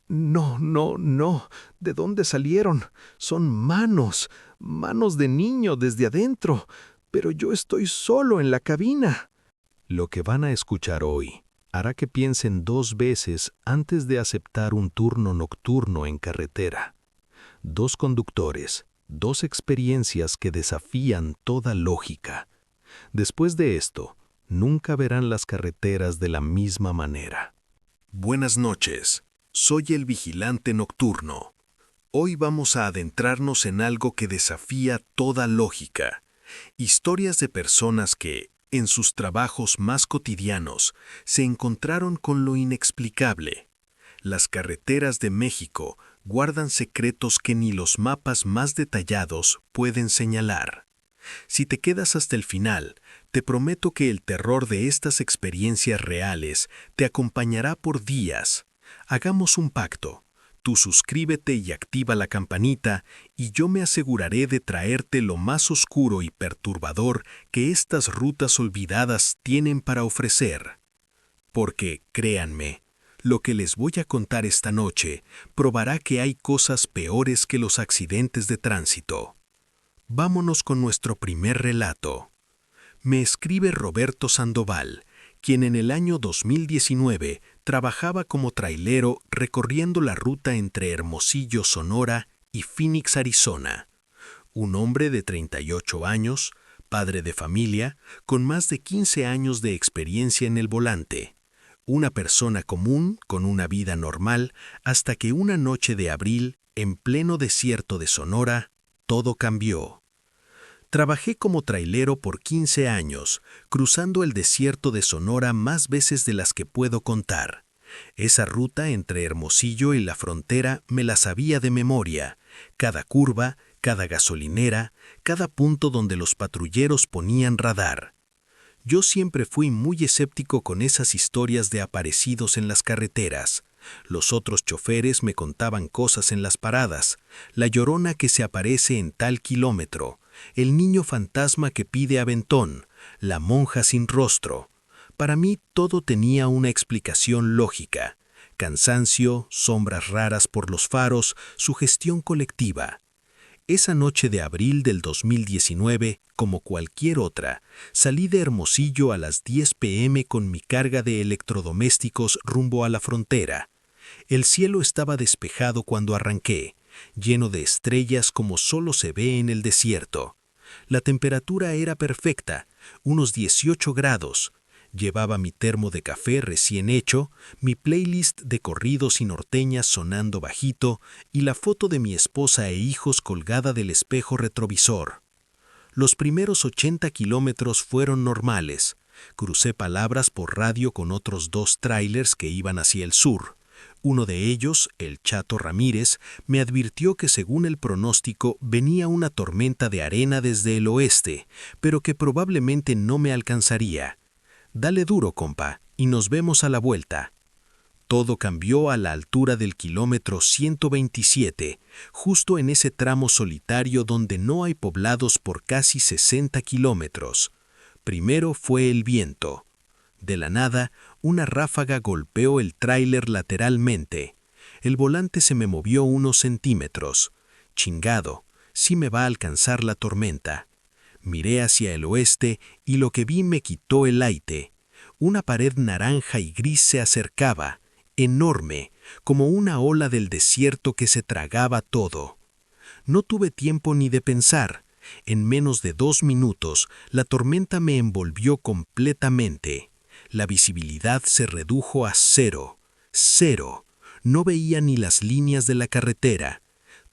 No, no, no. ¿De dónde salieron? Son manos, manos de niño desde adentro. Pero yo estoy solo en la cabina. Lo que van a escuchar hoy hará que piensen dos veces antes de aceptar un turno nocturno en carretera. Dos conductores, dos experiencias que desafían toda lógica. Después de esto, nunca verán las carreteras de la misma manera. Buenas noches, soy el vigilante nocturno. Hoy vamos a adentrarnos en algo que desafía toda lógica. Historias de personas que, en sus trabajos más cotidianos, se encontraron con lo inexplicable. Las carreteras de México guardan secretos que ni los mapas más detallados pueden señalar. Si te quedas hasta el final, te prometo que el terror de estas experiencias reales te acompañará por días. Hagamos un pacto. Tú suscríbete y activa la campanita y yo me aseguraré de traerte lo más oscuro y perturbador que estas rutas olvidadas tienen para ofrecer. Porque, créanme, lo que les voy a contar esta noche probará que hay cosas peores que los accidentes de tránsito. Vámonos con nuestro primer relato. Me escribe Roberto Sandoval, quien en el año 2019 trabajaba como trailero recorriendo la ruta entre Hermosillo, Sonora y Phoenix, Arizona. Un hombre de 38 años, padre de familia, con más de 15 años de experiencia en el volante. Una persona común con una vida normal hasta que una noche de abril, en pleno desierto de Sonora, todo cambió. Trabajé como trailero por 15 años, cruzando el desierto de Sonora más veces de las que puedo contar. Esa ruta entre Hermosillo y la frontera me la sabía de memoria. Cada curva, cada gasolinera, cada punto donde los patrulleros ponían radar. Yo siempre fui muy escéptico con esas historias de aparecidos en las carreteras. Los otros choferes me contaban cosas en las paradas, la llorona que se aparece en tal kilómetro, el niño fantasma que pide aventón, la monja sin rostro. Para mí todo tenía una explicación lógica: cansancio, sombras raras por los faros, sugestión colectiva. Esa noche de abril del 2019, como cualquier otra, salí de Hermosillo a las 10 p.m. con mi carga de electrodomésticos rumbo a la frontera. El cielo estaba despejado cuando arranqué, lleno de estrellas como solo se ve en el desierto. La temperatura era perfecta, unos 18 grados. Llevaba mi termo de café recién hecho, mi playlist de corridos y norteñas sonando bajito y la foto de mi esposa e hijos colgada del espejo retrovisor. Los primeros 80 kilómetros fueron normales. Crucé palabras por radio con otros dos trailers que iban hacia el sur. Uno de ellos, el Chato Ramírez, me advirtió que según el pronóstico venía una tormenta de arena desde el oeste, pero que probablemente no me alcanzaría. Dale duro, compa, y nos vemos a la vuelta. Todo cambió a la altura del kilómetro 127, justo en ese tramo solitario donde no hay poblados por casi 60 kilómetros. Primero fue el viento. De la nada, una ráfaga golpeó el tráiler lateralmente. El volante se me movió unos centímetros. Chingado, sí me va a alcanzar la tormenta. Miré hacia el oeste y lo que vi me quitó el aire. Una pared naranja y gris se acercaba, enorme, como una ola del desierto que se tragaba todo. No tuve tiempo ni de pensar. En menos de 2 minutos, la tormenta me envolvió completamente. La visibilidad se redujo a cero. Cero. No veía ni las líneas de la carretera.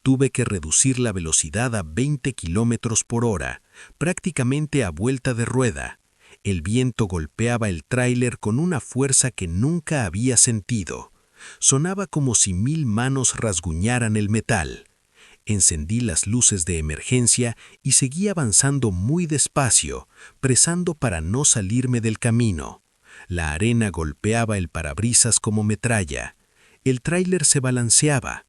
Tuve que reducir la velocidad a 20 kilómetros por hora, prácticamente a vuelta de rueda. El viento golpeaba el tráiler con una fuerza que nunca había sentido. Sonaba como si 1000 manos rasguñaran el metal. Encendí las luces de emergencia y seguí avanzando muy despacio, presando para no salirme del camino. La arena golpeaba el parabrisas como metralla. El tráiler se balanceaba.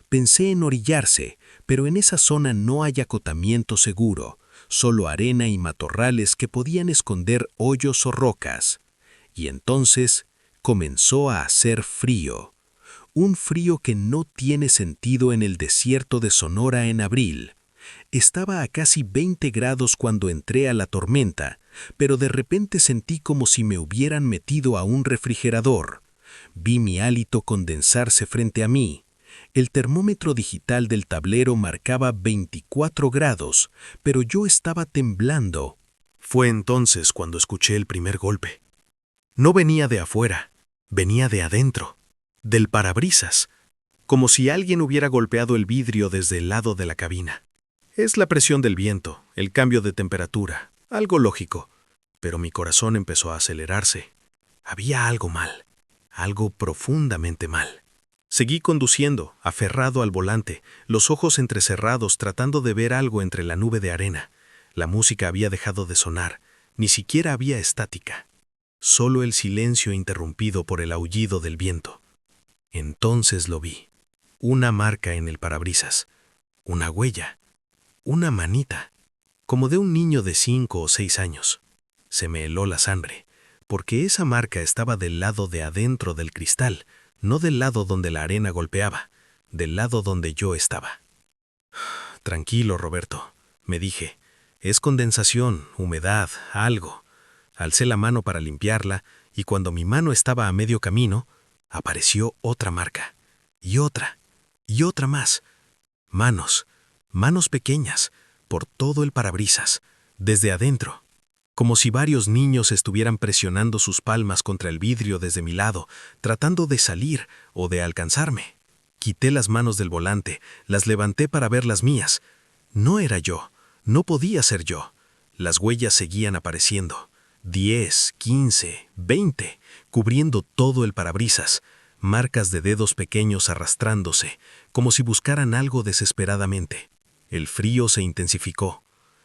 Pensé en orillarse, pero en esa zona no hay acotamiento seguro, solo arena y matorrales que podían esconder hoyos o rocas. Y entonces comenzó a hacer frío. Un frío que no tiene sentido en el desierto de Sonora en abril. Estaba a casi 20 grados cuando entré a la tormenta, pero de repente sentí como si me hubieran metido a un refrigerador. Vi mi hálito condensarse frente a mí. El termómetro digital del tablero marcaba 24 grados, pero yo estaba temblando. Fue entonces cuando escuché el primer golpe. No venía de afuera, venía de adentro, del parabrisas, como si alguien hubiera golpeado el vidrio desde el lado de la cabina. Es la presión del viento, el cambio de temperatura, algo lógico, pero mi corazón empezó a acelerarse. Había algo mal, algo profundamente mal. Seguí conduciendo, aferrado al volante, los ojos entrecerrados tratando de ver algo entre la nube de arena. La música había dejado de sonar, ni siquiera había estática. Solo el silencio interrumpido por el aullido del viento. Entonces lo vi. Una marca en el parabrisas. Una huella. Una manita. Como de un niño de 5 o 6 años. Se me heló la sangre, porque esa marca estaba del lado de adentro del cristal, no del lado donde la arena golpeaba, del lado donde yo estaba. Tranquilo, Roberto, me dije. Es condensación, humedad, algo. Alcé la mano para limpiarla y cuando mi mano estaba a medio camino, apareció otra marca. Y otra más. Manos pequeñas, por todo el parabrisas, desde adentro. Como si varios niños estuvieran presionando sus palmas contra el vidrio desde mi lado, tratando de salir o de alcanzarme. Quité las manos del volante, las levanté para ver las mías. No era yo, no podía ser yo. Las huellas seguían apareciendo. 10, 15, 20, cubriendo todo el parabrisas. Marcas de dedos pequeños arrastrándose, como si buscaran algo desesperadamente. El frío se intensificó.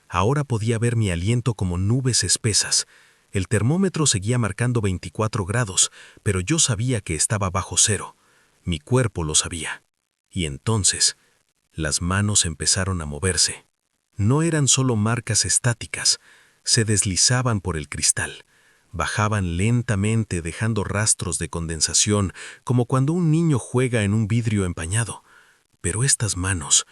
Ahora podía ver mi aliento como nubes espesas. El termómetro seguía marcando 24 grados, pero yo sabía que estaba bajo cero. Mi cuerpo lo sabía. Y entonces, las manos empezaron a moverse. No eran solo marcas estáticas, se deslizaban por el cristal. Bajaban lentamente dejando rastros de condensación, como cuando un niño juega en un vidrio empañado. Pero estas manos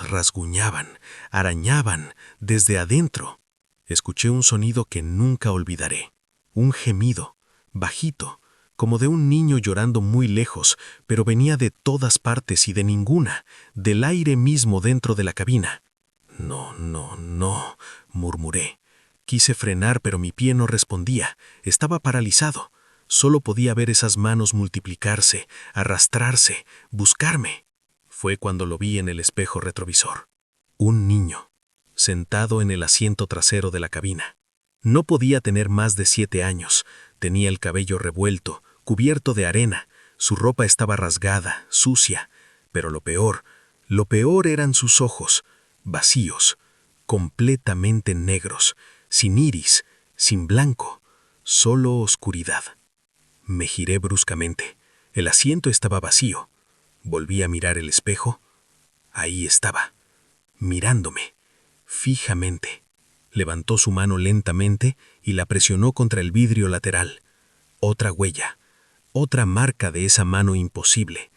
rasguñaban, arañaban, desde adentro. Escuché un sonido que nunca olvidaré. Un gemido, bajito, como de un niño llorando muy lejos, pero venía de todas partes y de ninguna, del aire mismo dentro de la cabina. No, murmuré. Quise frenar, pero mi pie no respondía. Estaba paralizado. Solo podía ver esas manos multiplicarse, arrastrarse, buscarme. Fue cuando lo vi en el espejo retrovisor. Un niño, sentado en el asiento trasero de la cabina. No podía tener más de 7 años. Tenía el cabello revuelto, cubierto de arena. Su ropa estaba rasgada, sucia. Pero lo peor eran sus ojos, vacíos, completamente negros, sin iris, sin blanco, solo oscuridad. Me giré bruscamente. El asiento estaba vacío. Volví a mirar el espejo. Ahí estaba, mirándome, fijamente. Levantó su mano lentamente y la presionó contra el vidrio lateral. Otra huella, otra marca de esa mano imposible.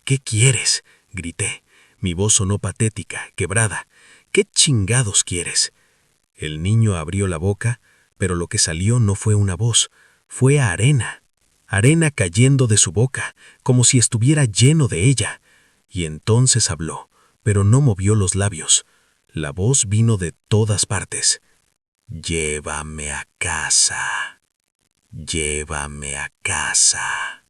¿Qué quieres?, grité. Mi voz sonó patética, quebrada. ¿Qué chingados quieres? El niño abrió la boca, pero lo que salió no fue una voz, fue arena. Arena cayendo de su boca, como si estuviera lleno de ella. Y entonces habló, pero no movió los labios. La voz vino de todas partes. Llévame a casa. Llévame a casa.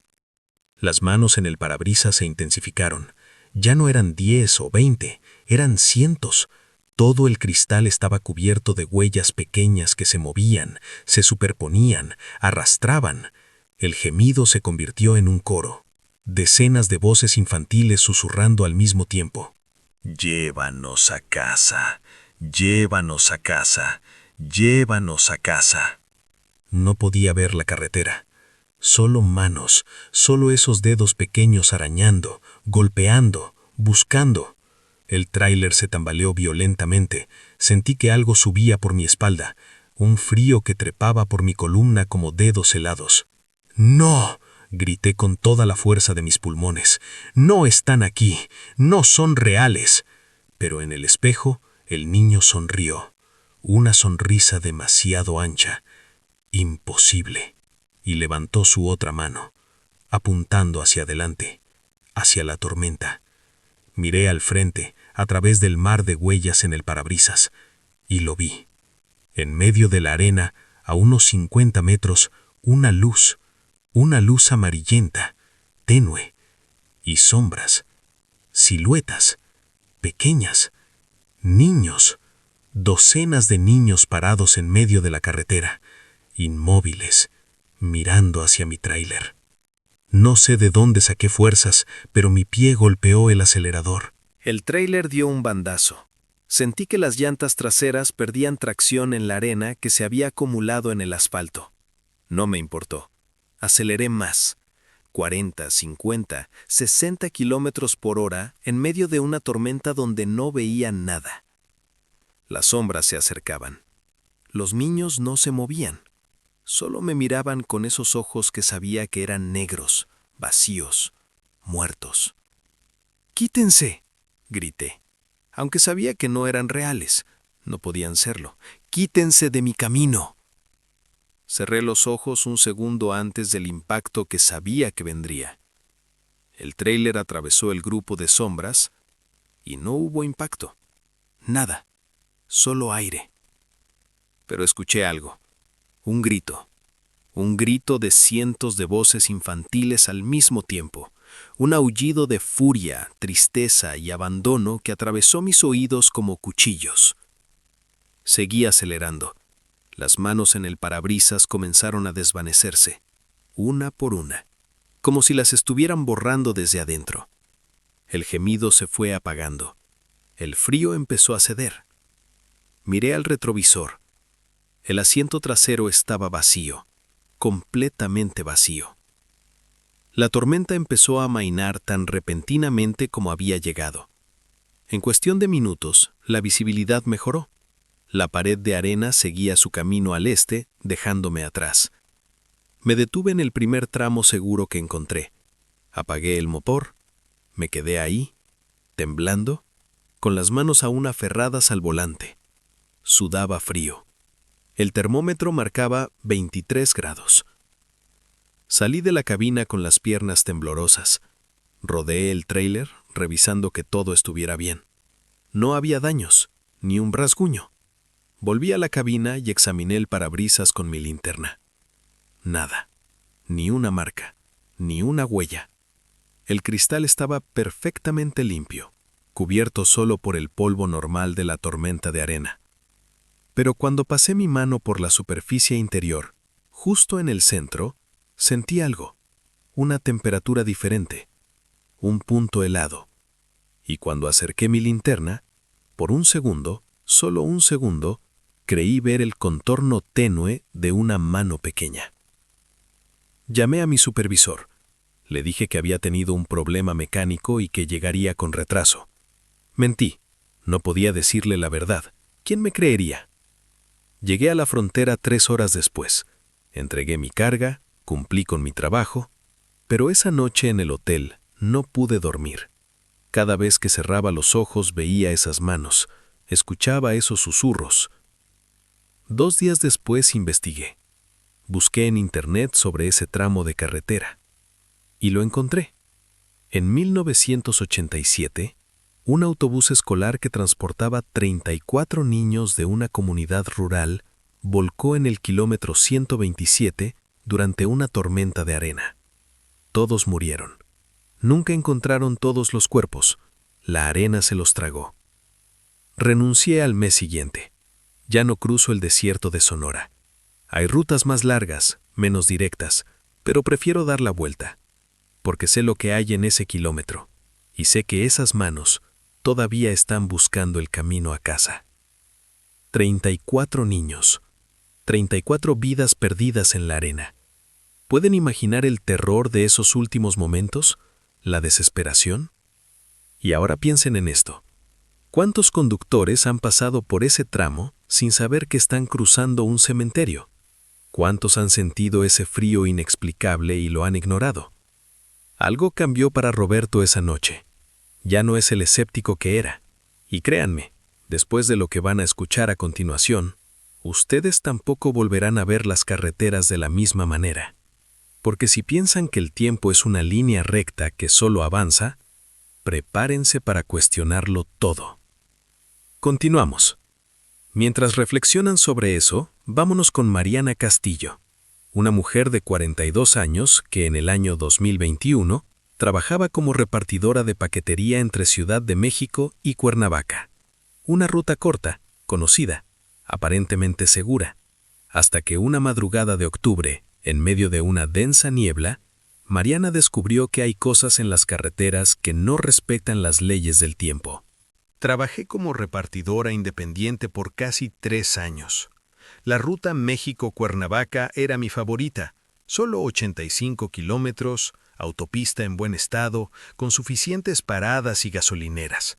Las manos en el parabrisas se intensificaron. Ya no eran 10 o 20, eran cientos. Todo el cristal estaba cubierto de huellas pequeñas que se movían, se superponían, arrastraban. El gemido se convirtió en un coro. Decenas de voces infantiles susurrando al mismo tiempo. Llévanos a casa, llévanos a casa, llévanos a casa. No podía ver la carretera. Solo manos, solo esos dedos pequeños arañando, golpeando, buscando. El tráiler se tambaleó violentamente. Sentí que algo subía por mi espalda, un frío que trepaba por mi columna como dedos helados. ¡No!, Grité con toda la fuerza de mis pulmones. No están aquí, no son reales. Pero en el espejo, el niño sonrió. Una sonrisa demasiado ancha. Imposible. Y levantó su otra mano, apuntando hacia adelante, hacia la tormenta. Miré al frente, a través del mar de huellas en el parabrisas, y lo vi. En medio de la arena, a unos 50 metros, una luz amarillenta, tenue, y sombras, siluetas, pequeñas, niños, docenas de niños parados en medio de la carretera, inmóviles, mirando hacia mi tráiler. No sé de dónde saqué fuerzas, pero mi pie golpeó el acelerador. El tráiler dio un bandazo. Sentí que las llantas traseras perdían tracción en la arena que se había acumulado en el asfalto. No me importó. Aceleré más. 40, 50, 60 kilómetros por hora en medio de una tormenta donde no veía nada. Las sombras se acercaban. Los niños no se movían. Solo me miraban con esos ojos que sabía que eran negros, vacíos, muertos. ¡Quítense!, grité. Aunque sabía que no eran reales, no podían serlo. ¡Quítense de mi camino! Cerré los ojos un segundo antes del impacto que sabía que vendría. El tráiler atravesó el grupo de sombras y no hubo impacto. Nada, solo aire. Pero escuché algo. Un grito de cientos de voces infantiles al mismo tiempo, un aullido de furia, tristeza y abandono que atravesó mis oídos como cuchillos. Seguí acelerando. Las manos en el parabrisas comenzaron a desvanecerse, una por una, como si las estuvieran borrando desde adentro. El gemido se fue apagando. El frío empezó a ceder. Miré al retrovisor. El asiento trasero estaba vacío, completamente vacío. La tormenta empezó a amainar tan repentinamente como había llegado. En cuestión de minutos, la visibilidad mejoró. La pared de arena seguía su camino al este, dejándome atrás. Me detuve en el primer tramo seguro que encontré. Apagué el motor, me quedé ahí, temblando, con las manos aún aferradas al volante. Sudaba frío. El termómetro marcaba 23 grados. Salí de la cabina con las piernas temblorosas. Rodeé el tráiler, revisando que todo estuviera bien. No había daños, ni un rasguño. Volví a la cabina y examiné el parabrisas con mi linterna. Nada. Ni una marca, ni una huella. El cristal estaba perfectamente limpio, cubierto solo por el polvo normal de la tormenta de arena. Pero cuando pasé mi mano por la superficie interior, justo en el centro, sentí algo, una temperatura diferente, un punto helado. Y cuando acerqué mi linterna, por un segundo, solo un segundo, creí ver el contorno tenue de una mano pequeña. Llamé a mi supervisor. Le dije que había tenido un problema mecánico y que llegaría con retraso. Mentí. No podía decirle la verdad. ¿Quién me creería? Llegué a la frontera 3 horas después. Entregué mi carga, cumplí con mi trabajo, pero esa noche en el hotel no pude dormir. Cada vez que cerraba los ojos veía esas manos, escuchaba esos susurros. 2 días después investigué. Busqué en internet sobre ese tramo de carretera. Y lo encontré. En 1987, un autobús escolar que transportaba 34 niños de una comunidad rural volcó en el kilómetro 127 durante una tormenta de arena. Todos murieron. Nunca encontraron todos los cuerpos. La arena se los tragó. Renuncié al mes siguiente. Ya no cruzo el desierto de Sonora. Hay rutas más largas, menos directas, pero prefiero dar la vuelta, porque sé lo que hay en ese kilómetro, y sé que esas manos todavía están buscando el camino a casa. 34 niños, 34 vidas perdidas en la arena. ¿Pueden imaginar el terror de esos últimos momentos? ¿La desesperación? Y ahora piensen en esto. ¿Cuántos conductores han pasado por ese tramo sin saber que están cruzando un cementerio? ¿Cuántos han sentido ese frío inexplicable y lo han ignorado? Algo cambió para Roberto esa noche. Ya no es el escéptico que era. Y créanme, después de lo que van a escuchar a continuación, ustedes tampoco volverán a ver las carreteras de la misma manera. Porque si piensan que el tiempo es una línea recta que solo avanza, prepárense para cuestionarlo todo. Continuamos. Mientras reflexionan sobre eso, vámonos con Mariana Castillo, una mujer de 42 años que en el año 2021 trabajaba como repartidora de paquetería entre Ciudad de México y Cuernavaca. Una ruta corta, conocida, aparentemente segura, hasta que una madrugada de octubre, en medio de una densa niebla, Mariana descubrió que hay cosas en las carreteras que no respetan las leyes del tiempo. Trabajé como repartidora independiente por casi 3 años. La ruta México-Cuernavaca era mi favorita, solo 85 kilómetros, autopista en buen estado, con suficientes paradas y gasolineras.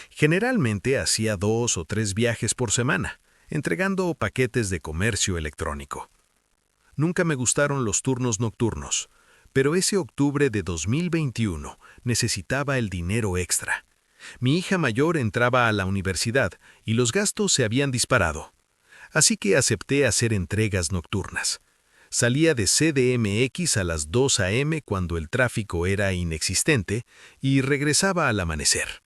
Generalmente hacía 2 o 3 viajes por semana, entregando paquetes de comercio electrónico. Nunca me gustaron los turnos nocturnos, pero ese octubre de 2021 necesitaba el dinero extra. Mi hija mayor entraba a la universidad y los gastos se habían disparado. Así que acepté hacer entregas nocturnas. Salía de CDMX a las 2 a.m. cuando el tráfico era inexistente y regresaba al amanecer.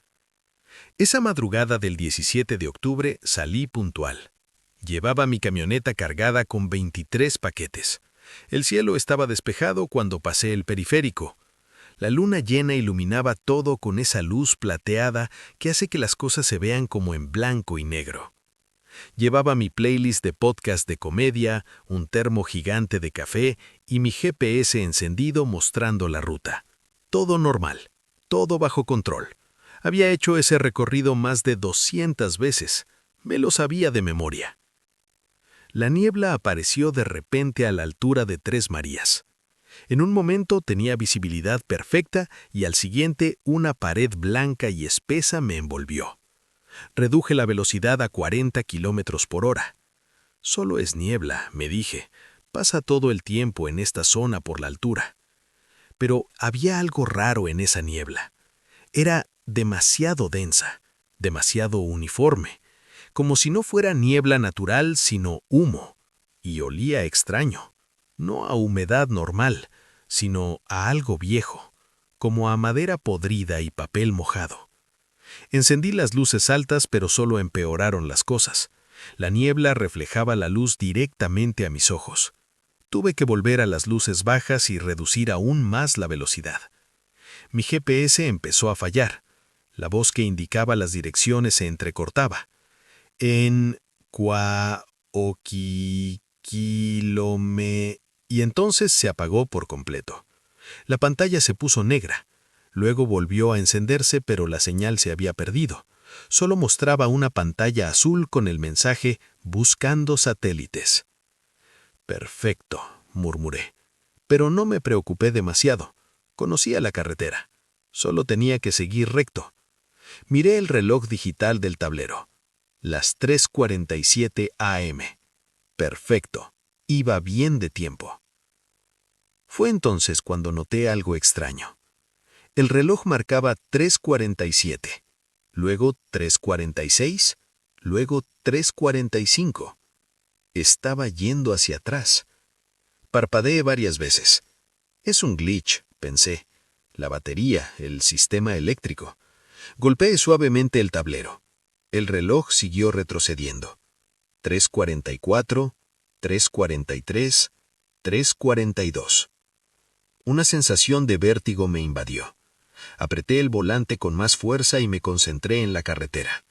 Esa madrugada del 17 de octubre salí puntual. Llevaba mi camioneta cargada con 23 paquetes. El cielo estaba despejado cuando pasé el periférico. La luna llena iluminaba todo con esa luz plateada que hace que las cosas se vean como en blanco y negro. Llevaba mi playlist de podcast de comedia, un termo gigante de café y mi GPS encendido mostrando la ruta. Todo normal, todo bajo control. Había hecho ese recorrido más de 200 veces. Me lo sabía de memoria. La niebla apareció de repente a la altura de Tres Marías. En un momento tenía visibilidad perfecta y al siguiente una pared blanca y espesa me envolvió. Reduje la velocidad a 40 kilómetros por hora. Solo es niebla, me dije. Pasa todo el tiempo en esta zona por la altura. Pero había algo raro en esa niebla. Era demasiado densa, demasiado uniforme, como si no fuera niebla natural sino humo, y olía extraño. No a humedad normal, sino a algo viejo, como a madera podrida y papel mojado. Encendí las luces altas, pero solo empeoraron las cosas. La niebla reflejaba la luz directamente a mis ojos. Tuve que volver a las luces bajas y reducir aún más la velocidad. Mi GPS empezó a fallar. La voz que indicaba las direcciones se entrecortaba. En kilome... Y entonces se apagó por completo. La pantalla se puso negra. Luego volvió a encenderse, pero la señal se había perdido. Solo mostraba una pantalla azul con el mensaje «Buscando satélites». «Perfecto», murmuré. Pero no me preocupé demasiado. Conocía la carretera. Solo tenía que seguir recto. Miré el reloj digital del tablero. Las 3:47 a.m. Perfecto. Iba bien de tiempo. Fue entonces cuando noté algo extraño. El reloj marcaba 3:47, luego 3:46, luego 3:45. Estaba yendo hacia atrás. Parpadeé varias veces. Es un glitch, pensé. La batería, el sistema eléctrico. Golpeé suavemente el tablero. El reloj siguió retrocediendo. 3:44, 3:43, 3:42. Una sensación de vértigo me invadió. Apreté el volante con más fuerza y me concentré en la carretera.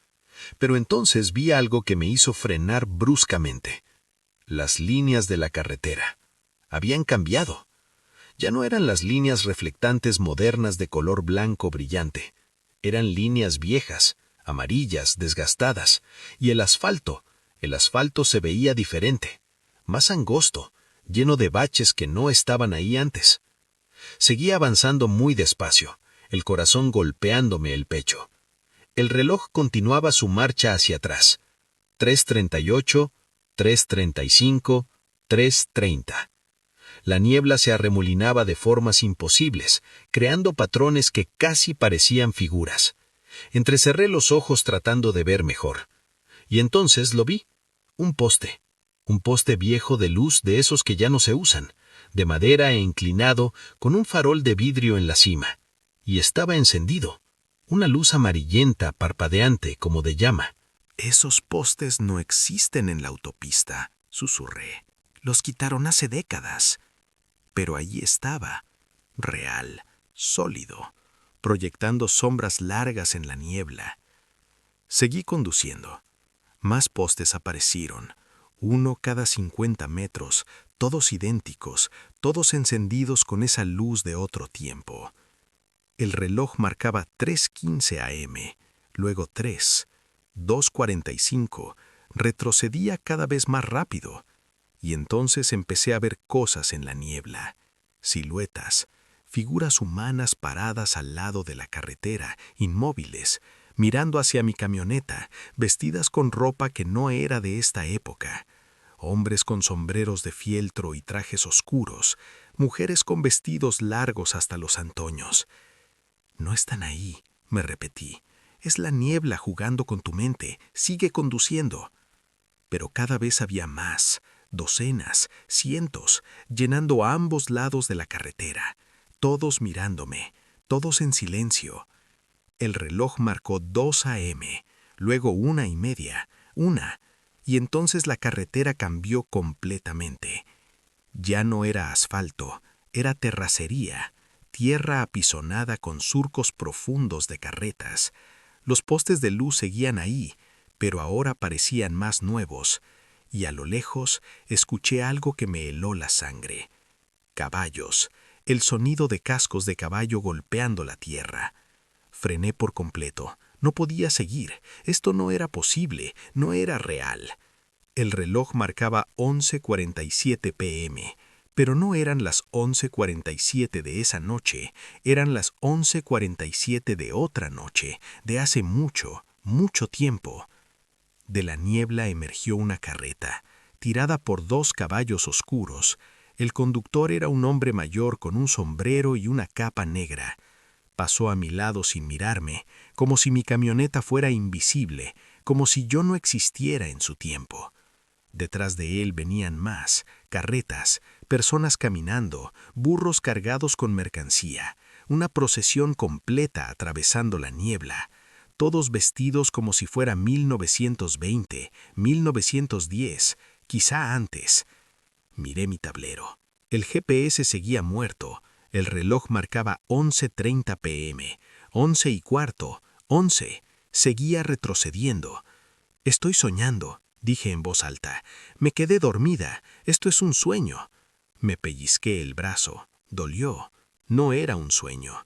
Pero entonces vi algo que me hizo frenar bruscamente. Las líneas de la carretera. Habían cambiado. Ya no eran las líneas reflectantes modernas de color blanco brillante. Eran líneas viejas, amarillas, desgastadas. Y el asfalto se veía diferente, más angosto, lleno de baches que no estaban ahí antes. Seguía avanzando muy despacio, el corazón golpeándome el pecho. El reloj continuaba su marcha hacia atrás. 3:38, 3:35, 3:30. La niebla se arremolinaba de formas imposibles, creando patrones que casi parecían figuras. Entrecerré los ojos tratando de ver mejor. Y entonces lo vi. Un poste. Un poste viejo de luz de esos que ya no se usan, de madera e inclinado, con un farol de vidrio en la cima. Y estaba encendido. Una luz amarillenta, parpadeante, como de llama. Esos postes no existen en la autopista, susurré. Los quitaron hace décadas. Pero allí estaba, real, sólido, proyectando sombras largas en la niebla. Seguí conduciendo. Más postes aparecieron, uno cada 50 metros, todos idénticos, todos encendidos con esa luz de otro tiempo. El reloj marcaba 3:15 a.m., luego 3, 2:45, retrocedía cada vez más rápido, y entonces empecé a ver cosas en la niebla, siluetas, figuras humanas paradas al lado de la carretera, inmóviles, mirando hacia mi camioneta, vestidas con ropa que no era de esta época. Hombres con sombreros de fieltro y trajes oscuros, mujeres con vestidos largos hasta los antoños. No están ahí, me repetí. Es la niebla jugando con tu mente. Sigue conduciendo. Pero cada vez había más, docenas, cientos, llenando a ambos lados de la carretera, todos mirándome, todos en silencio. El reloj marcó 2 a.m., luego 1:30, y entonces la carretera cambió completamente. Ya no era asfalto, era terracería, tierra apisonada con surcos profundos de carretas. Los postes de luz seguían ahí, pero ahora parecían más nuevos, y a lo lejos escuché algo que me heló la sangre. Caballos, el sonido de cascos de caballo golpeando la tierra. Frené por completo. No podía seguir. Esto no era posible, no era real. El reloj marcaba 11:47 p.m., pero no eran las 11:47 de esa noche, eran las 11:47 de otra noche, de hace mucho, mucho tiempo. De la niebla emergió una carreta, tirada por 2 caballos oscuros. El conductor era un hombre mayor con un sombrero y una capa negra. Pasó a mi lado sin mirarme, como si mi camioneta fuera invisible, como si yo no existiera en su tiempo. Detrás de él venían más, carretas, personas caminando, burros cargados con mercancía, una procesión completa atravesando la niebla, todos vestidos como si fuera 1920, 1910, quizá antes. Miré mi tablero. El GPS seguía muerto. El reloj marcaba 11:30 p.m., 11:15, 11. Seguía retrocediendo. Estoy soñando, dije en voz alta. Me quedé dormida. Esto es un sueño. Me pellizqué el brazo. Dolió. No era un sueño.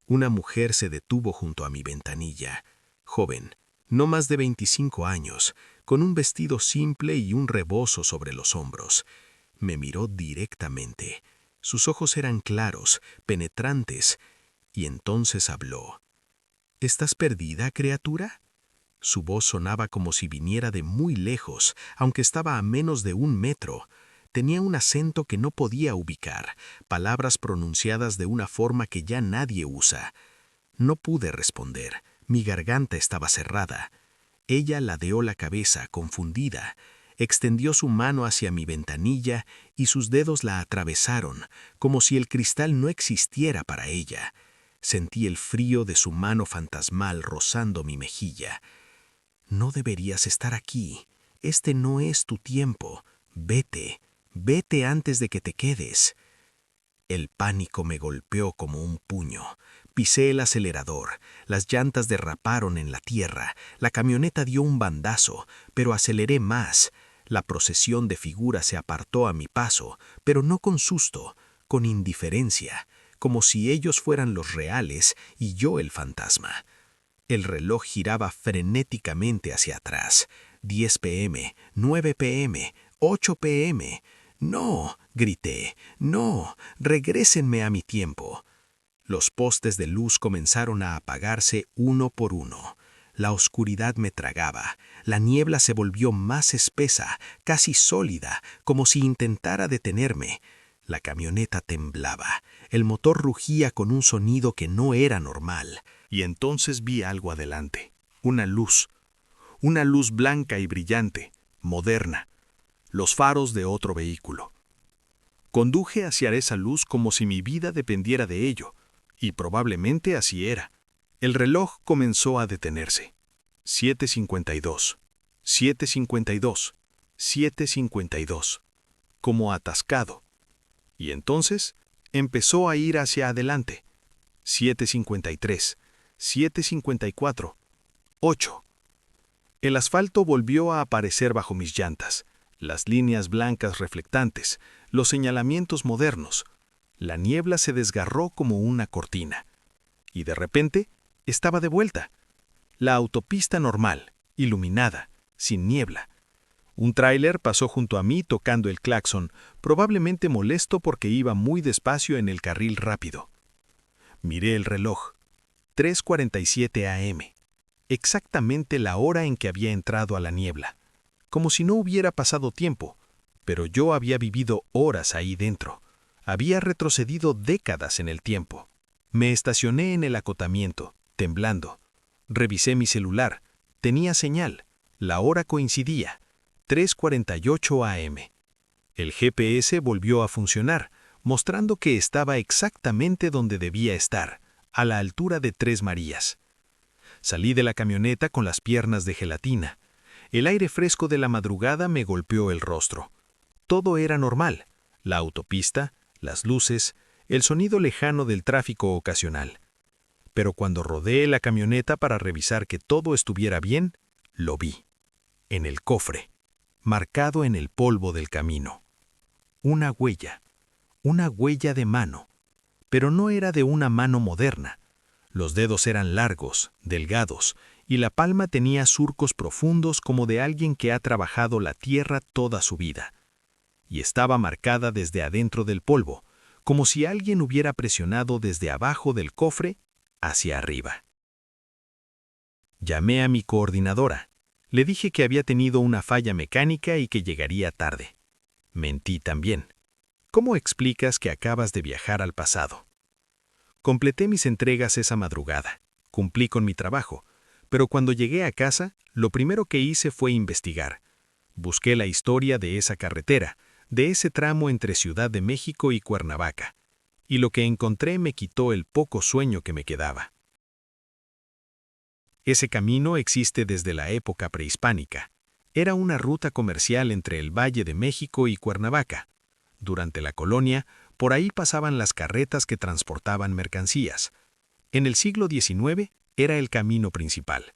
Una mujer se detuvo junto a mi ventanilla. Joven, no más de 25 años, con un vestido simple y un rebozo sobre los hombros. Me miró directamente. Sus ojos eran claros, penetrantes, y entonces habló. ¿Estás perdida, criatura? Su voz sonaba como si viniera de muy lejos, aunque estaba a menos de 1 metro. Tenía un acento que no podía ubicar, palabras pronunciadas de una forma que ya nadie usa. No pude responder. Mi garganta estaba cerrada. Ella ladeó la cabeza, confundida. Extendió su mano hacia mi ventanilla y sus dedos la atravesaron, como si el cristal no existiera para ella. Sentí el frío de su mano fantasmal rozando mi mejilla. No deberías estar aquí. Este no es tu tiempo. Vete, vete antes de que te quedes. El pánico me golpeó como un puño. Pisé el acelerador. Las llantas derraparon en la tierra. La camioneta dio un bandazo, pero aceleré más. La procesión de figuras se apartó a mi paso, pero no con susto, con indiferencia, como si ellos fueran los reales y yo el fantasma. El reloj giraba frenéticamente hacia atrás. 10 p.m., 9 p.m., 8 p.m. ¡No!, grité. ¡No! ¡Regrésenme a mi tiempo! Los postes de luz comenzaron a apagarse uno por uno. La oscuridad me tragaba, la niebla se volvió más espesa, casi sólida, como si intentara detenerme. La camioneta temblaba, el motor rugía con un sonido que no era normal. Y entonces vi algo adelante, una luz blanca y brillante, moderna, los faros de otro vehículo. Conduje hacia esa luz como si mi vida dependiera de ello, y probablemente así era. El reloj comenzó a detenerse. 7:52, 7:52, 7:52, como atascado. Y entonces empezó a ir hacia adelante. 7:53, 7:54, 8. El asfalto volvió a aparecer bajo mis llantas, las líneas blancas reflectantes, los señalamientos modernos. La niebla se desgarró como una cortina. Y de repente estaba de vuelta. La autopista normal, iluminada, sin niebla. Un tráiler pasó junto a mí tocando el claxon, probablemente molesto porque iba muy despacio en el carril rápido. Miré el reloj. 3:47 a.m. Exactamente la hora en que había entrado a la niebla. Como si no hubiera pasado tiempo, pero yo había vivido horas ahí dentro. Había retrocedido décadas en el tiempo. Me estacioné en el acotamiento, temblando. Revisé mi celular. Tenía señal. La hora coincidía. 3:48 a.m. El GPS volvió a funcionar, mostrando que estaba exactamente donde debía estar, a la altura de Tres Marías. Salí de la camioneta con las piernas de gelatina. El aire fresco de la madrugada me golpeó el rostro. Todo era normal. La autopista, las luces, el sonido lejano del tráfico ocasional. Pero cuando rodeé la camioneta para revisar que todo estuviera bien, lo vi. En el cofre, marcado en el polvo del camino. Una huella de mano. Pero no era de una mano moderna. Los dedos eran largos, delgados, y la palma tenía surcos profundos como de alguien que ha trabajado la tierra toda su vida. Y estaba marcada desde adentro del polvo, como si alguien hubiera presionado desde abajo del cofre hacia arriba. Llamé a mi coordinadora. Le dije que había tenido una falla mecánica y que llegaría tarde. Mentí también. ¿Cómo explicas que acabas de viajar al pasado? Completé mis entregas esa madrugada. Cumplí con mi trabajo. Pero cuando llegué a casa, lo primero que hice fue investigar. Busqué la historia de esa carretera, de ese tramo entre Ciudad de México y Cuernavaca. Y lo que encontré me quitó el poco sueño que me quedaba. Ese camino existe desde la época prehispánica. Era una ruta comercial entre el Valle de México y Cuernavaca. Durante la colonia, por ahí pasaban las carretas que transportaban mercancías. En el siglo XIX era el camino principal.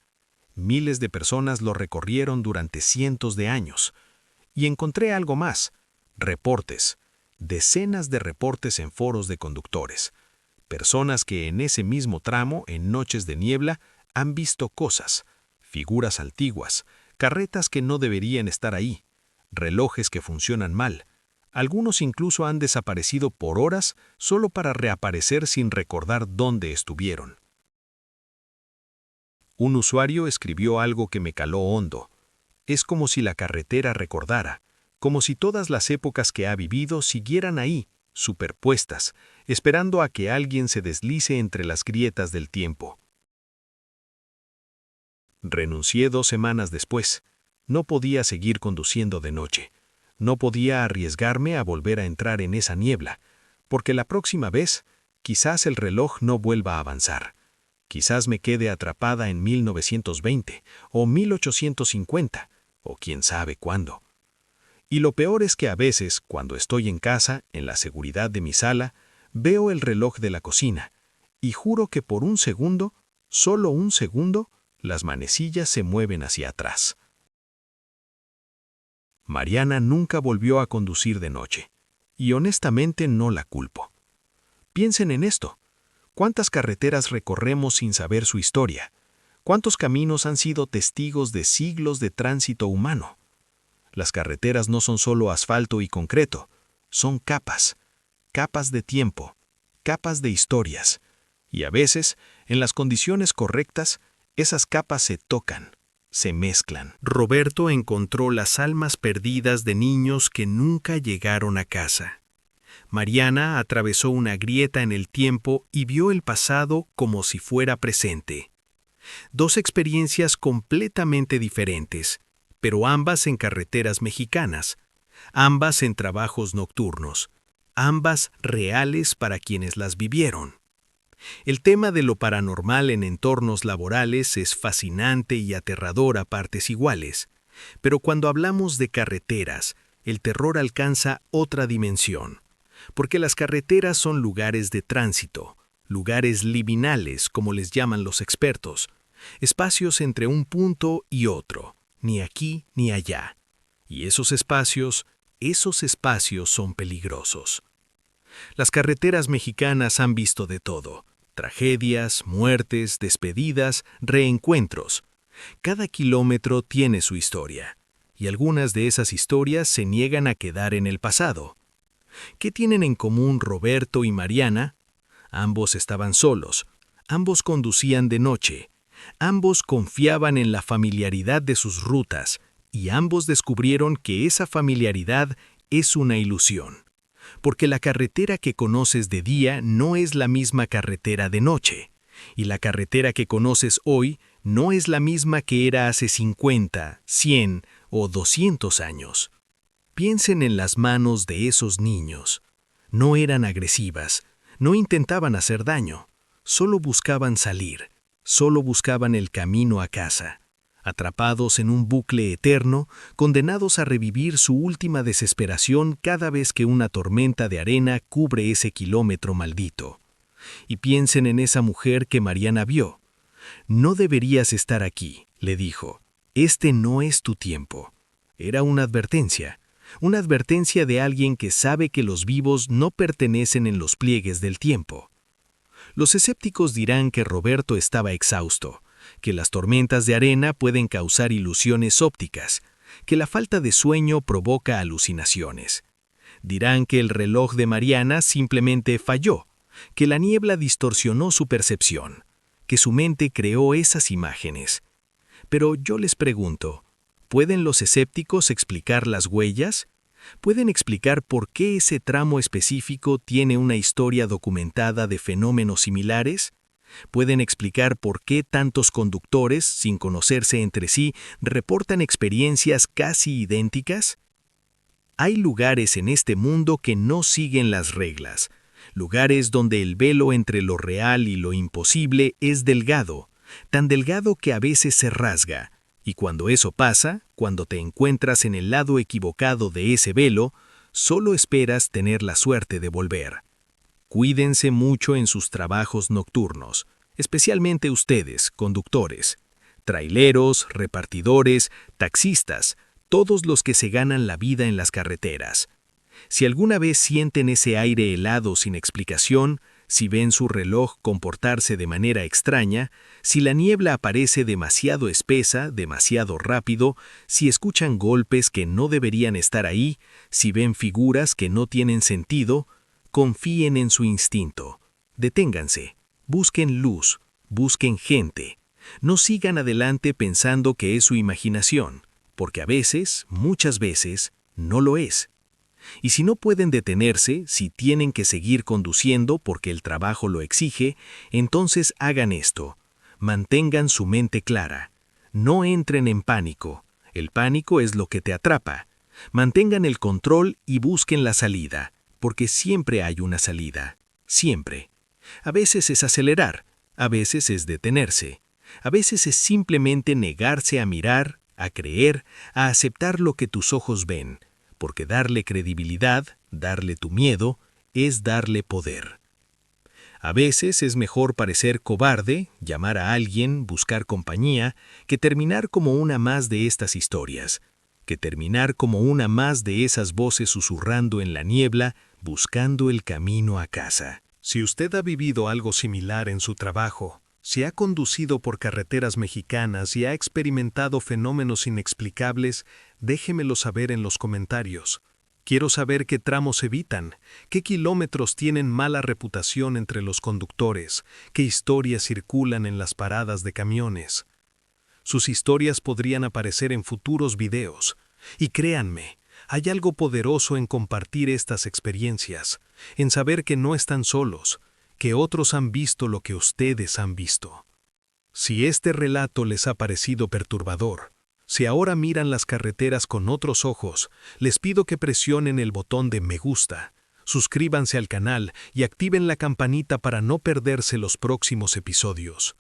Miles de personas lo recorrieron durante cientos de años. Y encontré algo más: reportes. Decenas de reportes en foros de conductores. Personas que en ese mismo tramo, en noches de niebla, han visto cosas, figuras antiguas, carretas que no deberían estar ahí, relojes que funcionan mal. Algunos incluso han desaparecido por horas solo para reaparecer sin recordar dónde estuvieron. Un usuario escribió algo que me caló hondo. Es como si la carretera recordara, como si todas las épocas que ha vivido siguieran ahí, superpuestas, esperando a que alguien se deslice entre las grietas del tiempo. Renuncié 2 semanas después. No podía seguir conduciendo de noche. No podía arriesgarme a volver a entrar en esa niebla, porque la próxima vez, quizás el reloj no vuelva a avanzar. Quizás me quede atrapada en 1920 o 1850, o quién sabe cuándo. Y lo peor es que a veces, cuando estoy en casa, en la seguridad de mi sala, veo el reloj de la cocina, y juro que por un segundo, solo un segundo, las manecillas se mueven hacia atrás. Mariana nunca volvió a conducir de noche, y honestamente no la culpo. Piensen en esto. ¿Cuántas carreteras recorremos sin saber su historia? ¿Cuántos caminos han sido testigos de siglos de tránsito humano? Las carreteras no son solo asfalto y concreto, son capas, capas de tiempo, capas de historias, y a veces, en las condiciones correctas, Esas capas se tocan, se mezclan. Roberto encontró las almas perdidas de niños que nunca llegaron a casa. Mariana atravesó una grieta en el tiempo y vio el pasado como si fuera presente. Dos experiencias completamente diferentes, pero ambas en carreteras mexicanas, ambas en trabajos nocturnos, ambas reales para quienes las vivieron. El tema de lo paranormal en entornos laborales es fascinante y aterrador a partes iguales, pero cuando hablamos de carreteras, el terror alcanza otra dimensión, porque las carreteras son lugares de tránsito, lugares liminales, como les llaman los expertos, espacios entre un punto y otro, ni aquí ni allá. Y esos espacios son peligrosos. Las carreteras mexicanas han visto de todo: tragedias, muertes, despedidas, reencuentros. Cada kilómetro tiene su historia, y algunas de esas historias se niegan a quedar en el pasado. ¿Qué tienen en común Roberto y Mariana? Ambos estaban solos, ambos conducían de noche, ambos confiaban en la familiaridad de sus rutas, y ambos descubrieron que esa familiaridad es una ilusión, porque la carretera que conoces de día no es la misma carretera de noche, y la carretera que conoces hoy no es la misma que era hace 50, 100 o 200 años. Piensen en las manos de esos niños. No eran agresivas, no intentaban hacer daño, solo buscaban salir, solo buscaban el camino a casa. Atrapados en un bucle eterno, condenados a revivir su última desesperación cada vez que una tormenta de arena cubre ese kilómetro maldito. Y piensen en esa mujer que Mariana vio. No deberías estar aquí, le dijo. Este no es tu tiempo. Era una advertencia de alguien que sabe que los vivos no pertenecen en los pliegues del tiempo. Los escépticos dirán que Roberto estaba exhausto, que las tormentas de arena pueden causar ilusiones ópticas, que la falta de sueño provoca alucinaciones. Dirán que el reloj de Mariana simplemente falló, que la niebla distorsionó su percepción, que su mente creó esas imágenes. Pero yo les pregunto, ¿pueden los escépticos explicar las huellas? ¿Pueden explicar por qué ese tramo específico tiene una historia documentada de fenómenos similares? ¿Pueden explicar por qué tantos conductores, sin conocerse entre sí, reportan experiencias casi idénticas? Hay lugares en este mundo que no siguen las reglas, lugares donde el velo entre lo real y lo imposible es delgado, tan delgado que a veces se rasga, y cuando eso pasa, cuando te encuentras en el lado equivocado de ese velo, solo esperas tener la suerte de volver. Cuídense mucho en sus trabajos nocturnos, especialmente ustedes, conductores, traileros, repartidores, taxistas, todos los que se ganan la vida en las carreteras. Si alguna vez sienten ese aire helado sin explicación, si ven su reloj comportarse de manera extraña, si la niebla aparece demasiado espesa, demasiado rápido, si escuchan golpes que no deberían estar ahí, si ven figuras que no tienen sentido, confíen en su instinto. Deténganse, busquen luz, busquen gente. No sigan adelante pensando que es su imaginación, porque a veces, muchas veces, no lo es. Y si no pueden detenerse, si tienen que seguir conduciendo porque el trabajo lo exige, entonces hagan esto. Mantengan su mente clara. No entren en pánico. El pánico es lo que te atrapa. Mantengan el control y busquen la salida, porque siempre hay una salida. Siempre. A veces es acelerar, a veces es detenerse, a veces es simplemente negarse a mirar, a creer, a aceptar lo que tus ojos ven. Porque darle credibilidad, darle tu miedo, es darle poder. A veces es mejor parecer cobarde, llamar a alguien, buscar compañía, que terminar como una más de estas historias, que terminar como una más de esas voces susurrando en la niebla, buscando el camino a casa. Si usted ha vivido algo similar en su trabajo, si ha conducido por carreteras mexicanas y ha experimentado fenómenos inexplicables, déjemelo saber en los comentarios. Quiero saber qué tramos evitan, qué kilómetros tienen mala reputación entre los conductores, qué historias circulan en las paradas de camiones. Sus historias podrían aparecer en futuros videos. Y créanme, hay algo poderoso en compartir estas experiencias, en saber que no están solos, que otros han visto lo que ustedes han visto. Si este relato les ha parecido perturbador, si ahora miran las carreteras con otros ojos, les pido que presionen el botón de me gusta, suscríbanse al canal y activen la campanita para no perderse los próximos episodios.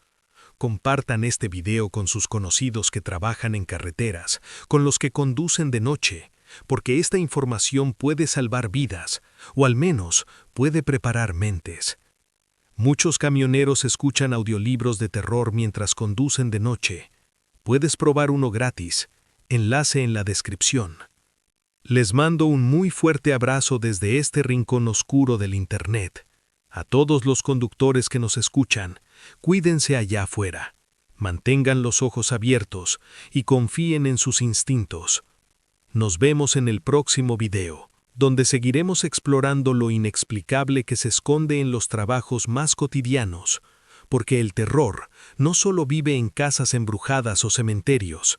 Compartan este video con sus conocidos que trabajan en carreteras, con los que conducen de noche, porque esta información puede salvar vidas, o al menos puede preparar mentes. Muchos camioneros escuchan audiolibros de terror mientras conducen de noche. Puedes probar uno gratis. Enlace en la descripción. Les mando un muy fuerte abrazo desde este rincón oscuro del Internet. A todos los conductores que nos escuchan, cuídense allá afuera. Mantengan los ojos abiertos y confíen en sus instintos. Nos vemos en el próximo video, donde seguiremos explorando lo inexplicable que se esconde en los trabajos más cotidianos, porque el terror no solo vive en casas embrujadas o cementerios,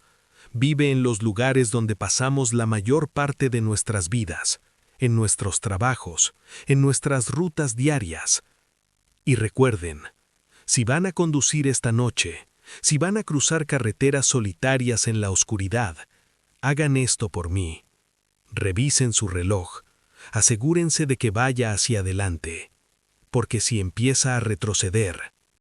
vive en los lugares donde pasamos la mayor parte de nuestras vidas, en nuestros trabajos, en nuestras rutas diarias. Y recuerden, si van a conducir esta noche, si van a cruzar carreteras solitarias en la oscuridad, hagan esto por mí. Revisen su reloj, asegúrense de que vaya hacia adelante, porque si empieza a retroceder,